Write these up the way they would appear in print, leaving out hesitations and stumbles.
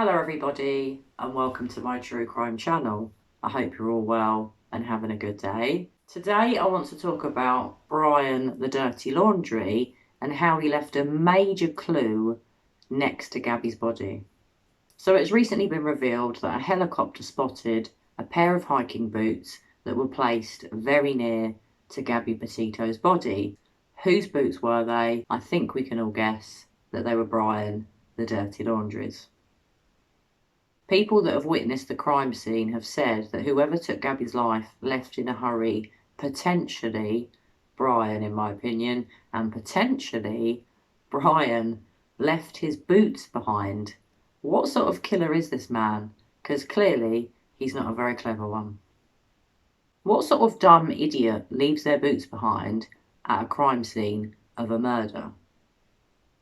Hello everybody and welcome to my true crime channel. I hope you're all well and having a good day. Today I want to talk about Brian the Dirty Laundrie and how he left a major clue next to Gabby's body. So it's recently been revealed that a helicopter spotted a pair of hiking boots that were placed very near to Gabby Petito's body. Whose boots were they? I think we can all guess that they were Brian the Dirty Laundrie's. People that have witnessed the crime scene have said that whoever took Gabby's life left in a hurry, potentially Brian, in my opinion, and potentially Brian left his boots behind. What sort of killer is this man? Because clearly he's not a very clever one. What sort of dumb idiot leaves their boots behind at a crime scene of a murder?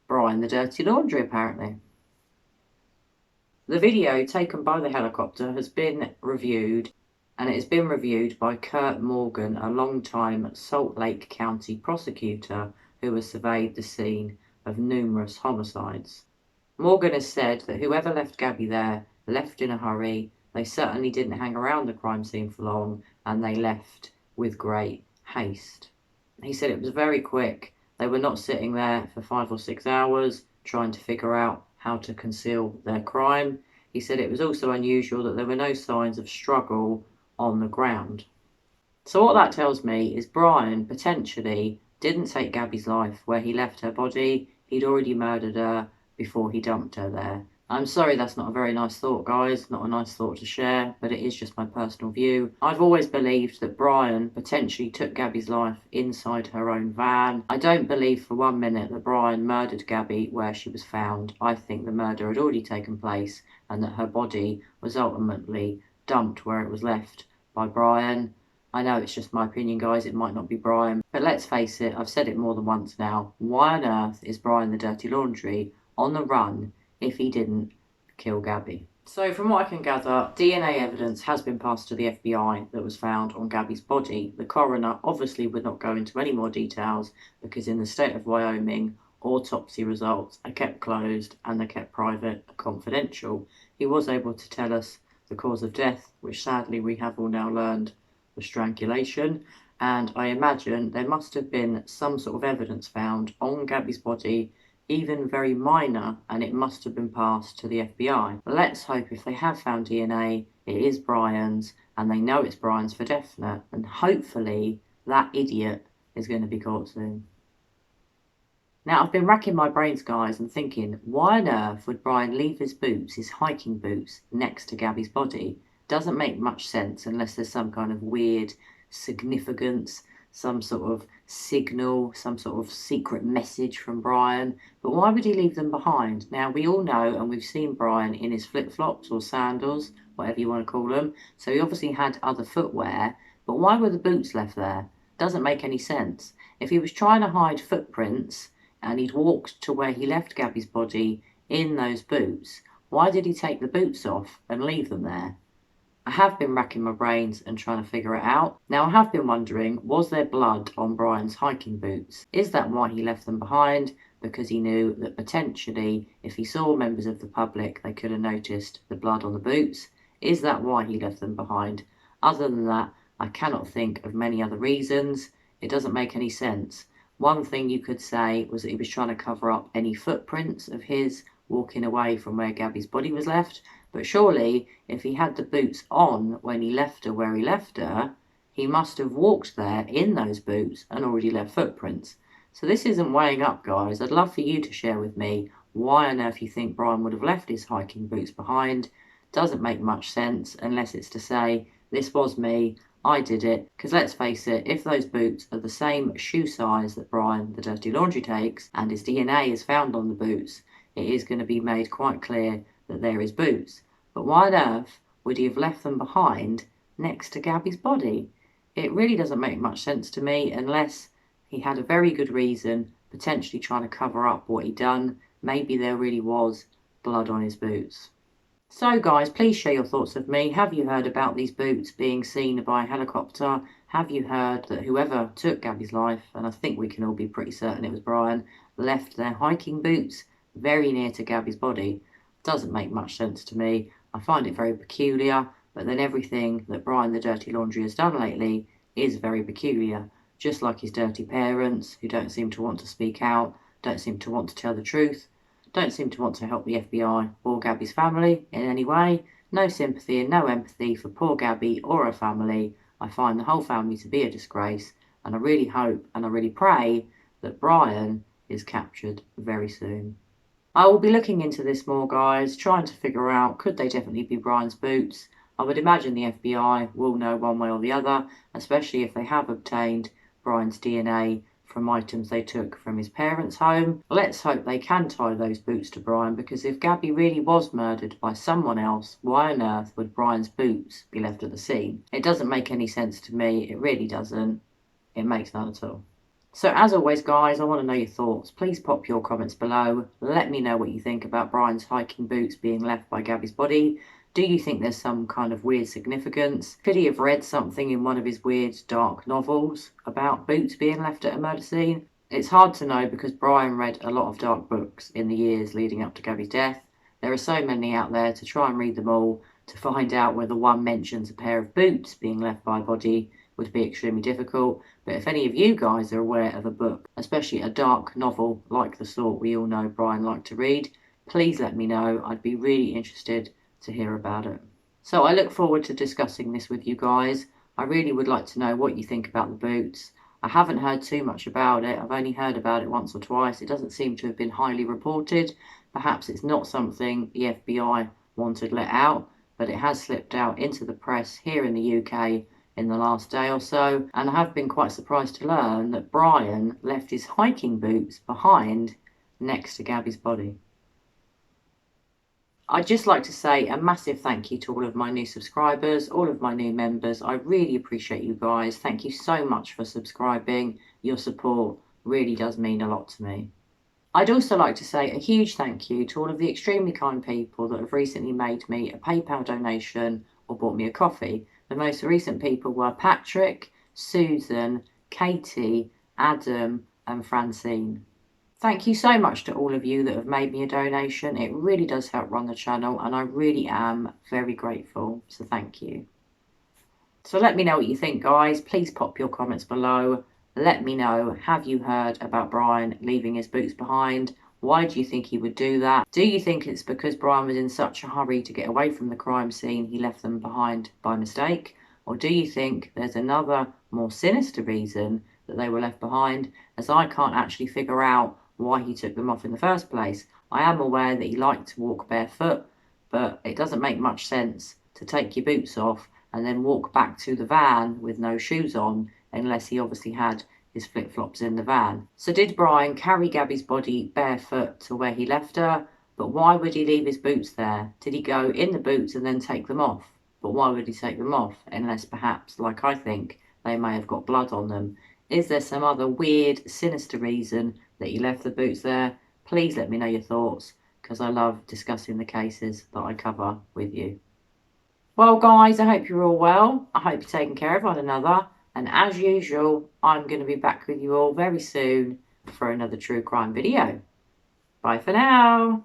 Brian the Dirty Laundrie, apparently. The video taken by the helicopter has been reviewed, and it has been reviewed by Kurt Morgan, a long-time Salt Lake County prosecutor who has surveyed the scene of numerous homicides. Morgan has said that whoever left Gabby there left in a hurry, they certainly didn't hang around the crime scene for long, and they left with great haste. He said it was very quick. They were not sitting there for 5 or 6 hours trying to figure out how to conceal their crime. He said it was also unusual that there were no signs of struggle on the ground. So what that tells me is Brian potentially didn't take Gabby's life where he left her body. He'd already murdered her before he dumped her there. I'm sorry that's not a very nice thought, guys, not a nice thought to share, but it is just my personal view. I've always believed that Brian potentially took Gabby's life inside her own van. I don't believe for 1 minute that Brian murdered Gabby where she was found. I think the murder had already taken place and that her body was ultimately dumped where it was left by Brian. I know it's just my opinion, guys, it might not be Brian, but let's face it, I've said it more than once now. Why on earth is Brian the Dirty Laundrie on the run if he didn't kill Gabby? So from what I can gather, DNA evidence has been passed to the FBI that was found on Gabby's body. The coroner obviously would not go into any more details because in the state of Wyoming, autopsy results are kept closed and they're kept private and confidential. He was able to tell us the cause of death, which sadly we have all now learned was strangulation, and I imagine there must have been some sort of evidence found on Gabby's body, even very minor, and it must have been passed to the FBI. Let's hope if they have found DNA, it is Brian's, and they know it's Brian's for definite, and hopefully that idiot is going to be caught soon. Now, I've been racking my brains, guys, and thinking, why on earth would Brian leave his boots, his hiking boots, next to Gabby's body? Doesn't make much sense unless there's some kind of weird significance, some sort of signal, some sort of secret message from Brian. But why would he leave them behind? Now, we all know, and we've seen Brian in his flip-flops or sandals, whatever you want to call them. So he obviously had other footwear, but why were the boots left there? Doesn't make any sense. If he was trying to hide footprints and he'd walked to where he left Gabby's body in those boots, why did he take the boots off and leave them there? I have been racking my brains and trying to figure it out. Now, I have been wondering, was there blood on Brian's hiking boots? Is that why he left them behind? Because he knew that potentially, if he saw members of the public, they could have noticed the blood on the boots. Is that why he left them behind? Other than that, I cannot think of many other reasons. It doesn't make any sense. One thing you could say was that he was trying to cover up any footprints of his walking away from where Gabby's body was left. But surely, if he had the boots on when he left her where he left her, he must have walked there in those boots and already left footprints. So this isn't weighing up, guys. I'd love for you to share with me why on earth you think Brian would have left his hiking boots behind. Doesn't make much sense unless it's to say, this was me, I did it. Because let's face it, if those boots are the same shoe size that Brian the Dirty Laundrie takes and his DNA is found on the boots, it is going to be made quite clear that they're his boots. But why on earth would he have left them behind next to Gabby's body? It really doesn't make much sense to me unless he had a very good reason, potentially trying to cover up what he'd done. Maybe there really was blood on his boots. So guys, please share your thoughts with me. Have you heard about these boots being seen by a helicopter? Have you heard that whoever took Gabby's life, and I think we can all be pretty certain it was Brian, left their hiking boots very near to Gabby's body? Doesn't make much sense to me. I find it very peculiar, but then everything that Brian the Dirty Laundrie has done lately is very peculiar. Just like his dirty parents, who don't seem to want to speak out, don't seem to want to tell the truth, don't seem to want to help the FBI or Gabby's family in any way. No sympathy and no empathy for poor Gabby or her family. I find the whole family to be a disgrace, and I really hope and I really pray that Brian is captured very soon. I will be looking into this more, guys, trying to figure out, could they definitely be Brian's boots? I would imagine the FBI will know one way or the other, especially if they have obtained Brian's DNA from items they took from his parents' home. Let's hope they can tie those boots to Brian, because if Gabby really was murdered by someone else, why on earth would Brian's boots be left at the scene? It doesn't make any sense to me. It really doesn't. It makes none at all. So as always, guys, I want to know your thoughts. Please pop your comments below. Let me know what you think about Brian's hiking boots being left by Gabby's body. Do you think there's some kind of weird significance? Could he have read something in one of his weird dark novels about boots being left at a murder scene? It's hard to know because Brian read a lot of dark books in the years leading up to Gabby's death. There are so many out there. To try and read them all to find out whether one mentions a pair of boots being left by a body would be extremely difficult. But if any of you guys are aware of a book, especially a dark novel like the sort we all know Brian liked to read, please let me know. I'd be really interested to hear about it. So I look forward to discussing this with you guys. I really would like to know what you think about the boots. I haven't heard too much about it. I've only heard about it once or twice. It doesn't seem to have been highly reported. Perhaps it's not something the FBI wanted let out, but it has slipped out into the press here in the UK in the last day or so, and I have been quite surprised to learn that Brian left his hiking boots behind next to Gabby's body. I'd just like to say a massive thank you to all of my new subscribers, all of my new members. I really appreciate you guys. Thank you so much for subscribing. Your support really does mean a lot to me. I'd also like to say a huge thank you to all of the extremely kind people that have recently made me a PayPal donation or bought me a coffee. The most recent people were Patrick, Susan, Katie, Adam, and Francine. Thank you so much to all of you that have made me a donation. It really does help run the channel, and I really am very grateful, so thank you. So let me know what you think, guys. Please pop your comments below. Let me know, have you heard about Brian leaving his boots behind? Why do you think he would do that? Do you think it's because Brian was in such a hurry to get away from the crime scene he left them behind by mistake? Or do you think there's another, more sinister reason that they were left behind, as I can't actually figure out why he took them off in the first place? I am aware that he liked to walk barefoot, but it doesn't make much sense to take your boots off and then walk back to the van with no shoes on, unless he obviously had his flip-flops in the van. So did Brian carry Gabby's body barefoot to where he left her? But why would he leave his boots there? Did he go in the boots and then take them off? But why would he take them off? Unless perhaps, like I think, they may have got blood on them. Is there some other weird, sinister reason that he left the boots there? Please let me know your thoughts, because I love discussing the cases that I cover with you. Well, guys, I hope you're all well. I hope you're taking care of one another. And as usual, I'm going to be back with you all very soon for another true crime video. Bye for now.